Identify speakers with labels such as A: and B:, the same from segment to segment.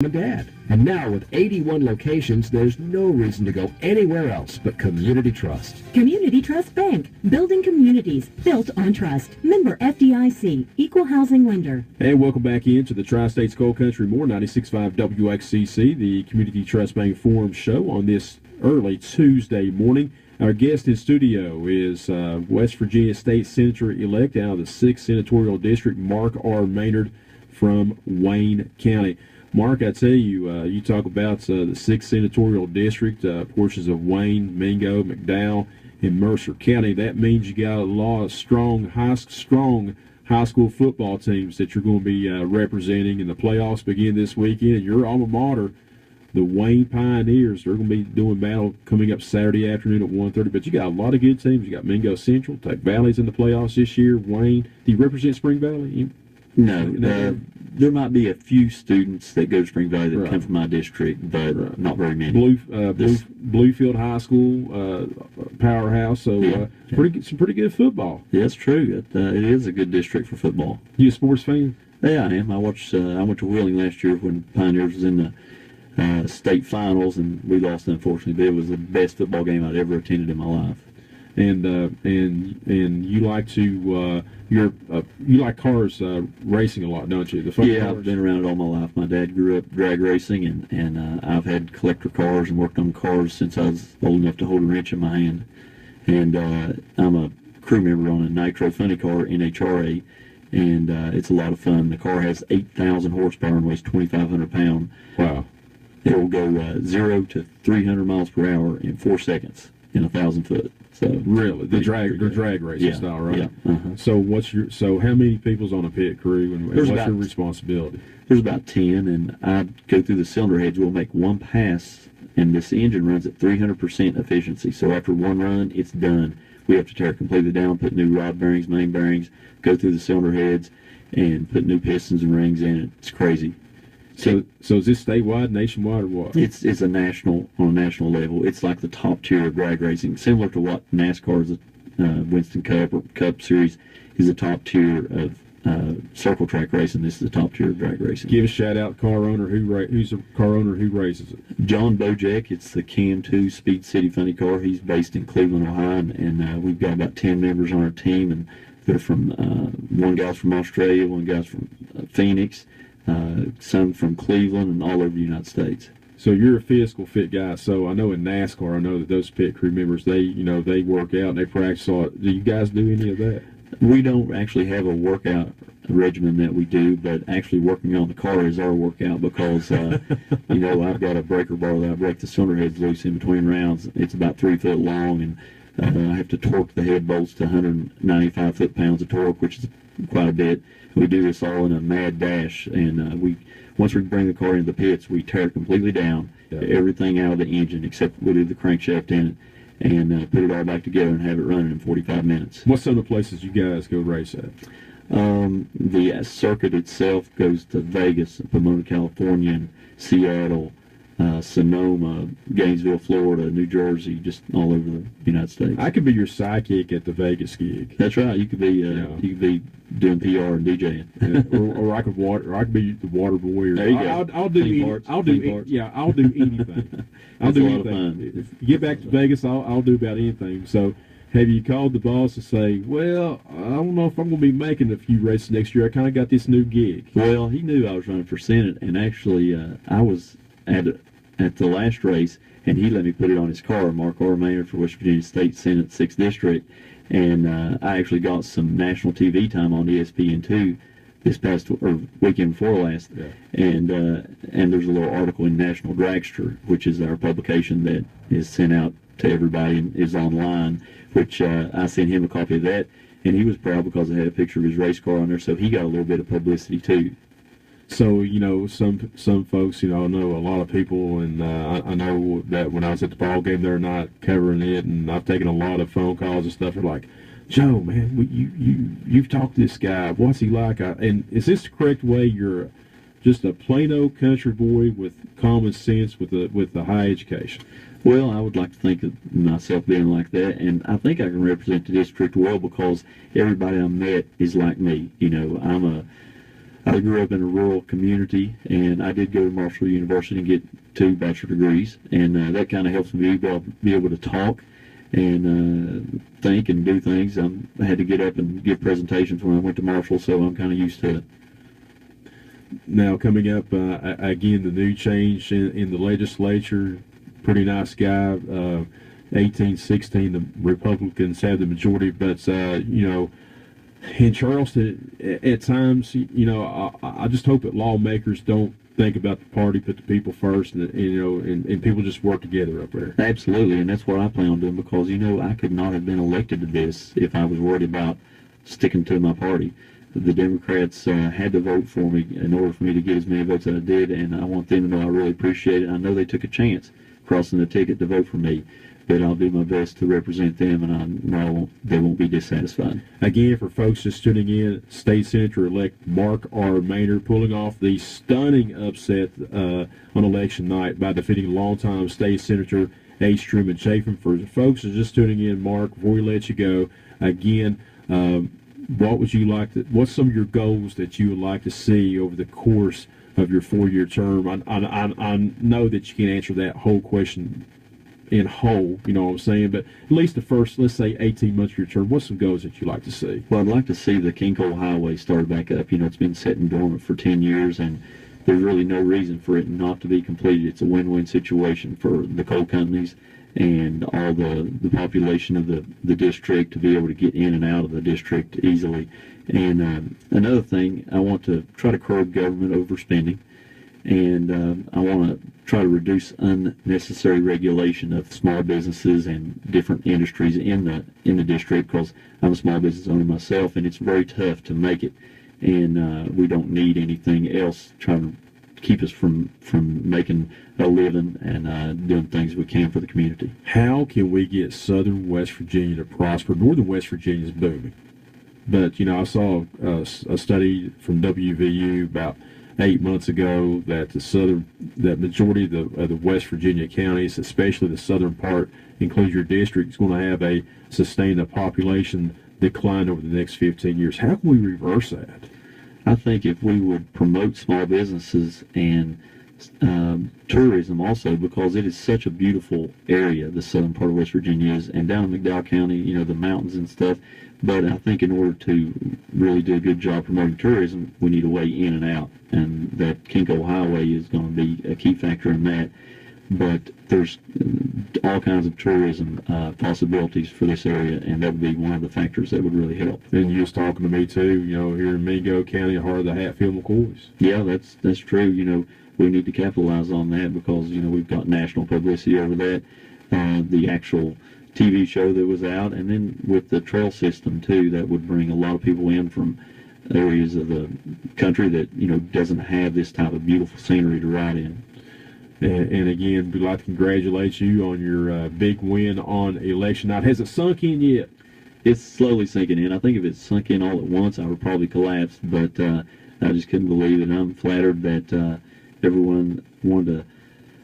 A: and Dad. And now with 81 locations, there's no reason to go anywhere else but Community Trust.
B: Community Trust Bank, building communities built on trust. Member FDIC, equal housing lender.
C: And welcome back into the Tri-States Coal Country More, 96.5 wxcc, the Community Trust Bank Forum Show on this early Tuesday morning. Our guest in studio is West Virginia State Senator-elect out of the 6th Senatorial District, Mark R. Maynard from Wayne County. Mark, I tell you, you talk about the 6th Senatorial District, portions of Wayne, Mingo, McDowell, and Mercer County. That means you got a lot of strong high school football teams that you're going to be representing, and the playoffs begin this weekend. And your alma mater, the Wayne Pioneers, they're going to be doing battle coming up Saturday afternoon at 1:30. But you got a lot of good teams. You got Mingo Central, Tech Valley's in the playoffs this year. Wayne, do you represent Spring Valley?
D: No, there might be a few students that go to Spring Valley that come from my district, but not very many.
C: Bluefield High School, powerhouse, so some pretty good football.
D: Yeah, that's true. It is a good district for football.
C: You a sports fan?
D: Yeah, I am. I went to Wheeling last year when Pioneers was in the state finals, and we lost, unfortunately, but it was the best football game I'd ever attended in my life.
C: And you like to you like cars racing a lot, don't you?
D: Yeah, I've been around it all my life. My dad grew up drag racing, and I've had collector cars and worked on cars since I was old enough to hold a wrench in my hand. And I'm a crew member on a Nitro Funny Car NHRA, and it's a lot of fun. The car has 8,000 horsepower and weighs 2,500 pounds.
C: Wow!
D: It will go 0 to 300 miles per hour in 4 seconds in 1,000 foot. So
C: really, the drag racing style, right?
D: Yeah. Uh-huh.
C: So how many people's on a pit crew, and what's your responsibility?
D: There's about 10, and I go through the cylinder heads. We'll make one pass, and this engine runs at 300% efficiency. So after one run, it's done. We have to tear it completely down, put new rod bearings, main bearings, go through the cylinder heads, and put new pistons and rings in it. It's crazy.
C: So is this statewide, nationwide, or what?
D: It's on a national level. It's like the top tier of drag racing, similar to what NASCAR's Winston Cup or Cup Series is the top tier of circle track racing. This is the top tier of drag racing.
C: Give a shout out car owner who's a car owner who races it.
D: John Bojek. It's the Cam 2 Speed City Funny Car. He's based in Cleveland, Ohio, and we've got about 10 members on our team, and they're from one guy's from Australia, one guy's from Phoenix. Some from Cleveland and all over the United States.
C: So you're a physical fit guy. So I know in NASCAR, I know that those pit crew members, they work out and they practice all. Do you guys do any of that?
D: We don't actually have a workout regimen that we do, but actually working on the car is our workout because, I've got a breaker bar that I break the cylinder heads loose in between rounds. It's about 3 foot long, and I have to torque the head bolts to 195 foot-pounds of torque, which is quite a bit. We do this all in a mad dash, and once we bring the car into the pits, we tear it completely down, everything out of the engine except we do the crankshaft in it, and put it all back together and have it running in 45 minutes.
C: What's some of the places you guys go race at?
D: The circuit itself goes to Vegas, Pomona, California, and Seattle, Sonoma, Gainesville, Florida, New Jersey, just all over the United States.
C: I could be your sidekick at the Vegas gig.
D: That's right. You could be doing PR and DJing.
C: Yeah. or I could be the water boy.
D: There you go.
C: I'll do anything. I'll do anything. I'll do anything. If you get back to Vegas, I'll do about anything. So, have you called the boss to say, well, I don't know if I'm going to be making a few races next year. I kind of got this new gig.
D: Well, he knew I was running for Senate, and actually I was at the last race, and he let me put it on his car, Mark R. Maynard for West Virginia State Senate 6th District, and I actually got some national TV time on ESPN2 this past weekend before last, and there's a little article in National Dragster, which is our publication that is sent out to everybody and is online, which I sent him a copy of that, and he was proud because I had a picture of his race car on there, so he got a little bit of publicity too.
C: So, some folks, I know a lot of people, and I know that when I was at the ball game the other night covering it, and I've taken a lot of phone calls and stuff, they're like, Joe, man, you've talked to this guy. What's he like? And is this the correct way? You're just a plain old country boy with common sense, with the high education.
D: Well, I would like to think of myself being like that, and I think I can represent the district well because everybody I met is like me. I grew up in a rural community, and I did go to Marshall University and get 2 bachelor degrees, and that kind of helps me be able to talk and think and do things. I had to get up and give presentations when I went to Marshall, so I'm kind of used to it.
C: Now, coming up, again, the new change in the legislature, pretty nice guy, 1816, the Republicans have the majority, but, in Charleston, at times, I just hope that lawmakers don't think about the party, put the people first, and people just work together up there.
D: Absolutely, and that's what I plan on doing, because I could not have been elected to this if I was worried about sticking to my party. The Democrats had to vote for me in order for me to get as many votes as I did, and I want them to know I really appreciate it. I know they took a chance crossing the ticket to vote for me, but I'll do my best to represent them, and I know they won't be dissatisfied.
C: Again, for folks just tuning in, State Senator-elect Mark R. Maynard pulling off the stunning upset on election night by defeating longtime State Senator H. Truman Chafin. For folks who are just tuning in, Mark, before we let you go, again, what's some of your goals that you would like to see over the course of your 4-year term? I know that you can't answer that whole question in whole, you know what I'm saying, but at least the first, let's say, 18 months of your term, what's some goals that you'd like to see?
D: Well, I'd like to see the King Coal Highway start back up. It's been sitting dormant for 10 years, and there's really no reason for it not to be completed. It's a win-win situation for the coal companies and all the population of the district to be able to get in and out of the district easily. And another thing, I want to try to curb government overspending, and I want to try to reduce unnecessary regulation of small businesses and different industries in the district, because I'm a small business owner myself, and it's very tough to make it, and we don't need anything else trying to keep us from making a living and doing things we can for the community.
C: How can we get southern West Virginia to prosper? Northern West Virginia is booming, but I saw a study from WVU about 8 months ago that that majority of the West Virginia counties, especially the southern part, includes your district, is going to have a sustained population decline over the next 15 years. How can we reverse that?
D: I think if we would promote small businesses and tourism also, because it is such a beautiful area, the southern part of West Virginia is, and down in McDowell County, the mountains and stuff. But I think in order to really do a good job promoting tourism, we need a way in and out, and that King Coal Highway is going to be a key factor in that. But there's all kinds of tourism possibilities for this area, and that would be one of the factors that would really help.
C: And you was talking to me too, here in Mingo County, heart of the Hatfield McCoys.
D: Yeah, that's true. We need to capitalize on that, because we've got national publicity over that. The actual TV show that was out, and then with the trail system too, that would bring a lot of people in from areas of the country that doesn't have this type of beautiful scenery to ride in.
C: And again, we'd like to congratulate you on your big win on election night. Has it sunk in yet?
D: It's slowly sinking in. I think if it sunk in all at once, I would probably collapse, but I just couldn't believe it. I'm flattered that everyone wanted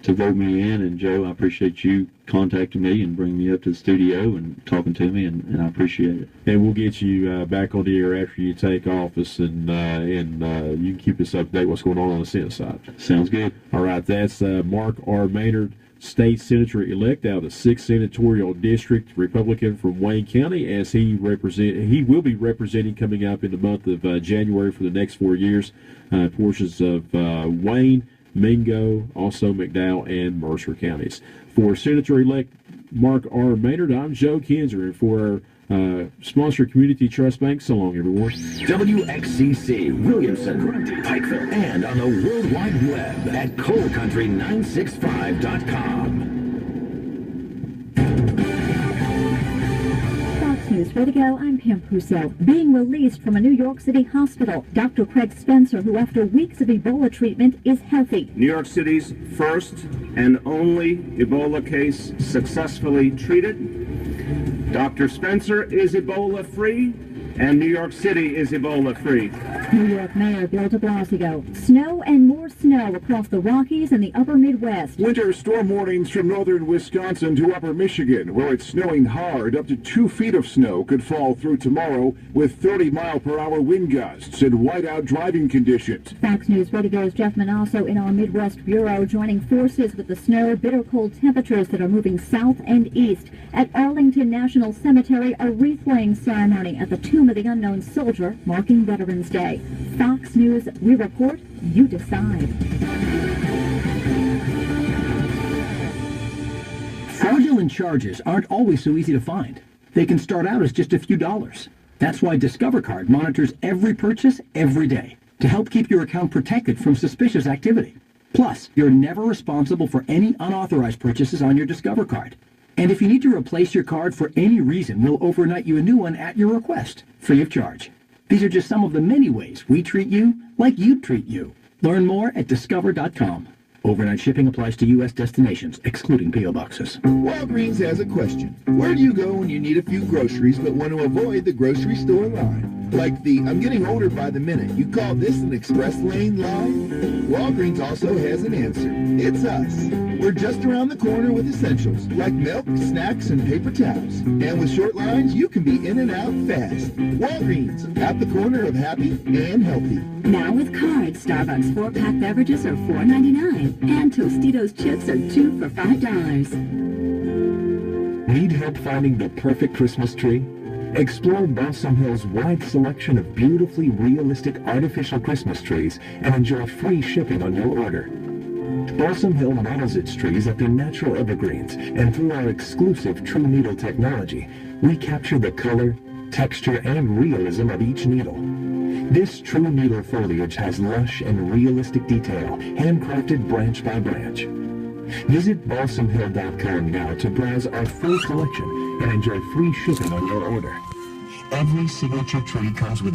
D: to vote me in, and Joe, I appreciate you contacting me and bringing me up to the studio and talking to me, and I appreciate it.
C: And we'll get you back on the air after you take office, and you can keep us up to date what's going on the Senate side.
D: Sounds good.
C: All right, that's Mark R. Maynard, State Senator-elect out of the 6th Senatorial District, Republican from Wayne County, as he will be representing coming up in the month of January for the next 4 years, portions of Wayne, Mingo, also McDowell, and Mercer counties. For Senator-elect Mark R. Maynard, I'm Joe Kinzer, and for our sponsor Community Trust Bank, so long, everyone.
A: WXCC, Williamson, Pikeville, and on the World Wide Web at coalcountry965.com.
E: News ready to go. I'm Pam Puso. Being released from a New York City hospital, Dr. Craig Spencer, who after weeks of Ebola treatment is healthy.
F: New York City's first and only Ebola case successfully treated. Dr. Spencer is Ebola-free, and New York City is Ebola-free.
E: New York Mayor Bill de Blasio. Snow and more snow across the Rockies and the upper Midwest.
G: Winter storm warnings from northern Wisconsin to upper Michigan, where it's snowing hard. Up to 2 feet of snow could fall through tomorrow with 30-mile-per-hour wind gusts and whiteout driving conditions.
E: Fox News Radio's Jeff Manasso in our Midwest Bureau, joining forces with the snow, bitter cold temperatures that are moving south and east. At Arlington National Cemetery, a wreath-laying ceremony at the Tomb of the Unknown Soldier, marking Veterans Day. Fox News, we report, you decide.
H: Fraudulent charges aren't always so easy to find. They can start out as just a few dollars. That's why Discover Card monitors every purchase every day to help keep your account protected from suspicious activity. Plus, you're never responsible for any unauthorized purchases on your Discover Card. And if you need to replace your card for any reason, we'll overnight you a new one at your request, free of charge. These are just some of the many ways we treat you like you'd treat you. Learn more at discover.com. Overnight shipping applies to U.S. destinations, excluding P.O. boxes.
I: Walgreens has a question. Where do you go when you need a few groceries but want to avoid the grocery store line? Like the I'm getting older by the minute. You call this an express lane line? Walgreens also has an answer. It's us. We're just around the corner with essentials like milk, snacks, and paper towels. And with short lines, you can be in and out fast. Walgreens, at the corner of happy and healthy.
B: Now with cards, Starbucks 4-pack beverages are $4.99 and Tostitos chips are 2 for $5.
A: Need help finding the perfect Christmas tree? Explore Balsam Hill's wide selection of beautifully realistic artificial Christmas trees and enjoy free shipping on your order. Balsam Hill models its trees after natural evergreens, and through our exclusive True Needle technology, we capture the color, texture, and realism of each needle. This True Needle foliage has lush and realistic detail, handcrafted branch by branch. Visit balsamhill.com now to browse our full collection and enjoy free shipping on your order. Every signature tree comes with